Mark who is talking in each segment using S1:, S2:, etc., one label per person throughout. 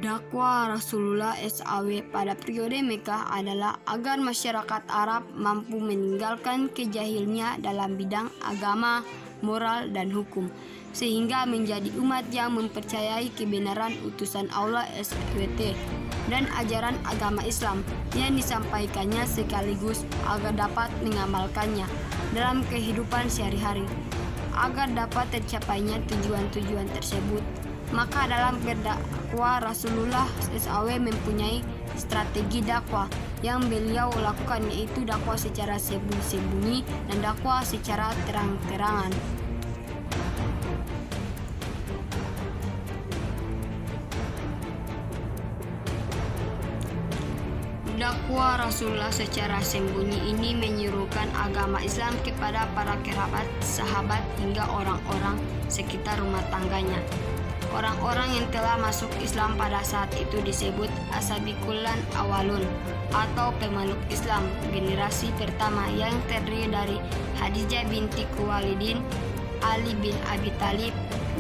S1: Dakwah Rasulullah SAW pada periode Mekah adalah agar masyarakat Arab mampu meninggalkan kejahilnya dalam bidang agama, moral, dan hukum, sehingga menjadi umat yang mempercayai kebenaran utusan Allah SWT dan ajaran agama Islam yang disampaikannya, sekaligus agar dapat mengamalkannya dalam kehidupan sehari-hari. Agar dapat tercapainya tujuan-tujuan tersebut, maka dalam berdakwah Rasulullah SAW mempunyai strategi dakwah yang beliau lakukan, yaitu dakwah secara sembunyi-sembunyi dan dakwah secara terang-terangan. Dakwah Rasulullah secara sembunyi ini menyerukan agama Islam kepada para kerabat, sahabat, hingga orang-orang sekitar rumah tangganya. Orang-orang yang telah masuk Islam pada saat itu disebut As-Sabiqun Awwalun atau pemeluk Islam generasi pertama, yang terdiri dari Khadijah binti Khuwailid, Ali bin Abi Thalib,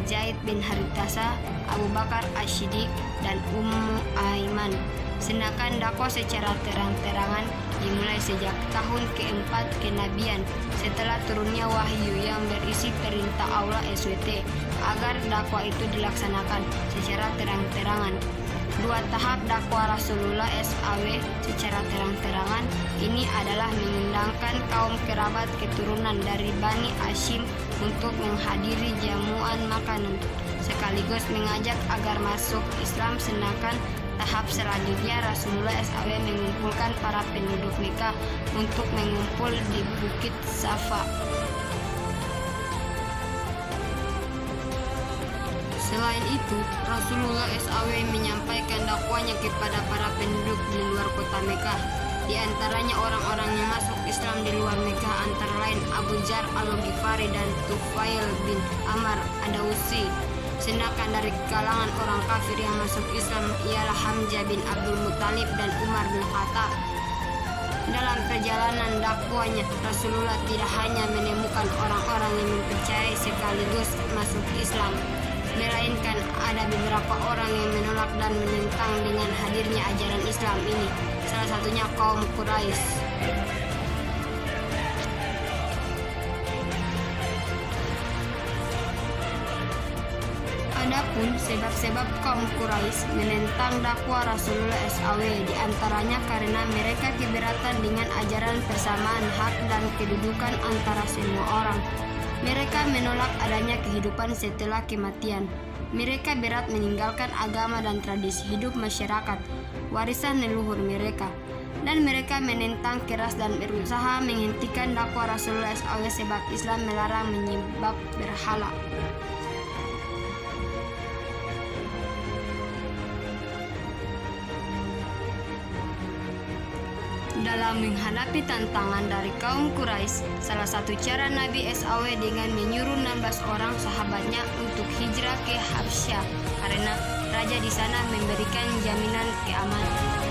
S1: Zaid bin Harithah, Abu Bakar As-Siddiq, dan Ummu Aiman. Sedangkan dakwah secara terang-terangan dimulai sejak tahun keempat kenabian setelah turunnya wahyu yang berisi perintah Allah SWT agar dakwah itu dilaksanakan secara terang-terangan. Dua tahap dakwah Rasulullah SAW secara terang-terangan ini adalah mengundangkan kaum kerabat keturunan dari Bani Hashim untuk menghadiri jamuan makanan, sekaligus mengajak agar masuk Islam. Sedangkan tahap selanjutnya Rasulullah SAW mengumpulkan para penduduk Mekah untuk mengumpul di Bukit Safa. Selain itu, Rasulullah SAW menyampaikan dakwanya kepada para penduduk di luar kota Mekah. Di antaranya orang-orang yang masuk Islam di luar Mekah antara lain Abu Dzar Al-Ghifari dan Tufail bin Amr Ad-Dawsi. Sedangkan dari kalangan orang kafir yang masuk Islam ialah Hamzah bin Abdul Muthalib dan Umar bin Khattab. Dalam perjalanan dakwahnya, Rasulullah tidak hanya menemukan orang-orang yang mempercayai sekaligus masuk Islam, melainkan ada beberapa orang yang menolak dan menentang dengan hadirnya ajaran Islam ini, salah satunya kaum Quraisy. Adapun sebab-sebab kaum Quraisy menentang dakwah Rasulullah SAW diantaranya karena mereka keberatan dengan ajaran persamaan hak dan kedudukan antara semua orang. Mereka menolak adanya kehidupan setelah kematian. Mereka berat meninggalkan agama dan tradisi hidup masyarakat, warisan leluhur mereka. Dan mereka menentang keras dan berusaha menghentikan dakwah Rasulullah SAW sebab Islam melarang menyembah berhala. Dalam menghadapi tantangan dari kaum Quraisy, salah satu cara Nabi SAW dengan menyuruh 16 orang sahabatnya untuk hijrah ke Habsyah karena raja di sana memberikan jaminan keamanan.